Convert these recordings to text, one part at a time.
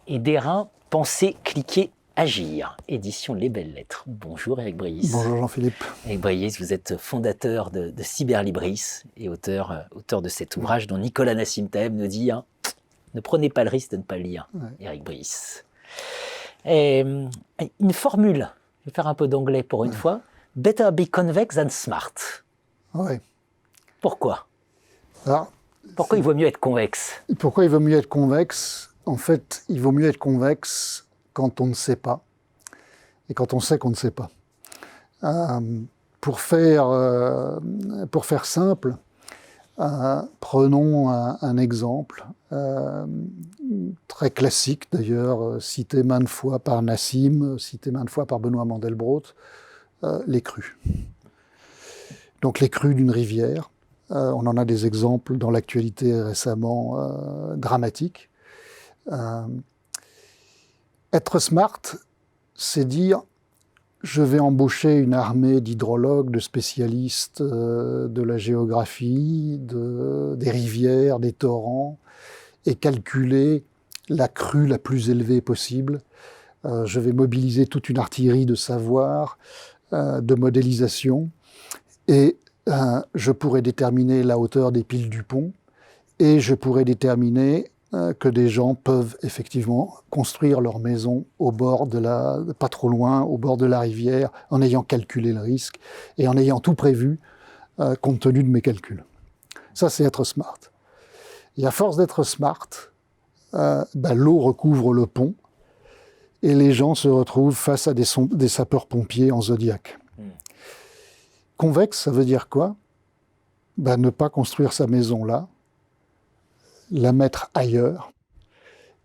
et d'airain, penser, cliquer, agir. Édition Les Belles Lettres. Bonjour Éric Briis. Bonjour Jean-Philippe. Éric Briis, vous êtes fondateur de Cyberlibris et auteur de cet ouvrage dont Nicolas Nassim Taleb nous dit ne prenez pas le risque de ne pas le lire, Éric Briis. Et, une formule, je vais faire un peu d'anglais pour une fois. Better be convex than smart. Oui. Pourquoi? Alors, pourquoi il vaut mieux être convexe? Pourquoi il vaut mieux être convexe? En fait, il vaut mieux être convexe quand on ne sait pas et quand on sait qu'on ne sait pas. Pour faire simple, prenons un exemple très classique d'ailleurs, cité maintes fois par Nassim, cité maintes fois par Benoît Mandelbrot, les crues. Donc les crues d'une rivière, on en a des exemples dans l'actualité récemment dramatiques. Être smart, c'est dire je vais embaucher une armée d'hydrologues, de spécialistes de la géographie, des rivières, des torrents, et calculer la crue la plus élevée possible. Je vais mobiliser toute une artillerie de savoir, de modélisation, et je pourrais déterminer la hauteur des piles du pont, et je pourrais déterminer que des gens peuvent effectivement construire leur maison au bord pas trop loin, au bord de la rivière, en ayant calculé le risque et en ayant tout prévu compte tenu de mes calculs. Ça, c'est être smart. Et à force d'être smart, l'eau recouvre le pont et les gens se retrouvent face à des sapeurs-pompiers en Zodiac. Convexe, ça veut dire quoi? Ne pas construire sa maison là, la mettre ailleurs.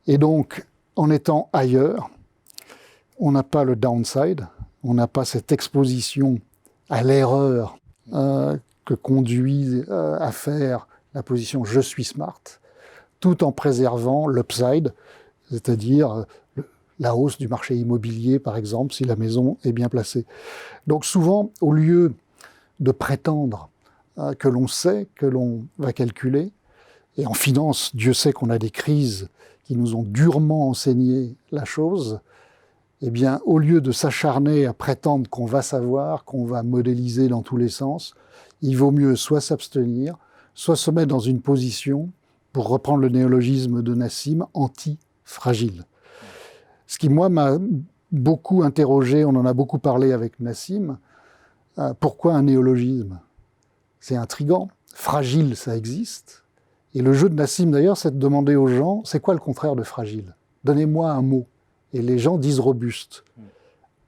Et donc, en étant ailleurs, on n'a pas le downside, on n'a pas cette exposition à l'erreur que conduit à faire la position « je suis smart », tout en préservant l'upside, c'est-à-dire la hausse du marché immobilier, par exemple, si la maison est bien placée. Donc souvent, au lieu de prétendre que l'on sait, que l'on va calculer, et en finance, Dieu sait qu'on a des crises qui nous ont durement enseigné la chose, eh bien, au lieu de s'acharner à prétendre qu'on va savoir, qu'on va modéliser dans tous les sens, il vaut mieux soit s'abstenir, soit se mettre dans une position, pour reprendre le néologisme de Nassim, anti-fragile. Ce qui, moi, m'a beaucoup interrogé, on en a beaucoup parlé avec Nassim, pourquoi un néologisme? C'est intriguant, fragile, ça existe. Et le jeu de Nassim, d'ailleurs, c'est de demander aux gens, c'est quoi le contraire de fragile? Donnez-moi un mot. Et les gens disent robuste.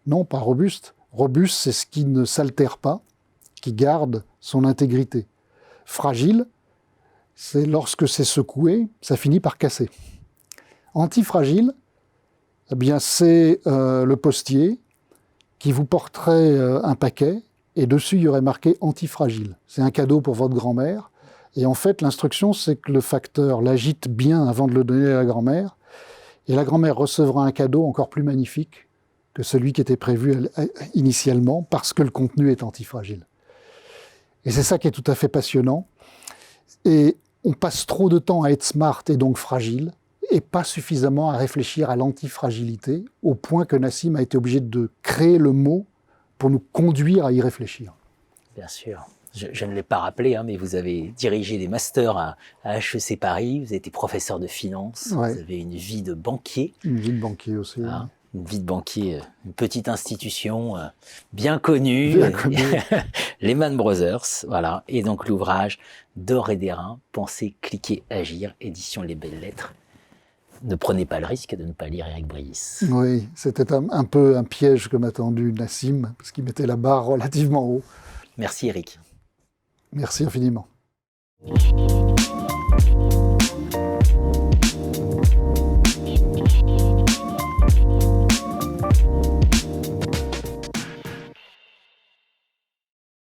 Non, pas robuste. Robuste, c'est ce qui ne s'altère pas, qui garde son intégrité. Fragile, c'est lorsque c'est secoué, ça finit par casser. Antifragile, eh bien, c'est le postier qui vous porterait un paquet et dessus, il y aurait marqué antifragile. C'est un cadeau pour votre grand-mère. Et en fait, l'instruction, c'est que le facteur l'agite bien avant de le donner à la grand-mère. Et la grand-mère recevra un cadeau encore plus magnifique que celui qui était prévu initialement, parce que le contenu est antifragile. Et c'est ça qui est tout à fait passionnant. Et on passe trop de temps à être smart et donc fragile, et pas suffisamment à réfléchir à l'antifragilité, au point que Nassim a été obligé de créer le mot pour nous conduire à y réfléchir. Bien sûr. Je ne l'ai pas rappelé, mais vous avez dirigé des masters à HEC Paris, vous avez été professeur de finance, Ouais. Vous avez une vie de banquier. Une vie de banquier aussi. Une vie de banquier, une petite institution bien connue, Lehman Brothers, voilà. Et donc l'ouvrage D'or et d'airain, penser, cliquer, agir, édition Les Belles Lettres. Ne prenez pas le risque de ne pas lire Éric Briis. Oui, c'était un peu un piège que m'a tendu Nassim, parce qu'il mettait la barre relativement haut. Merci Éric. Merci infiniment.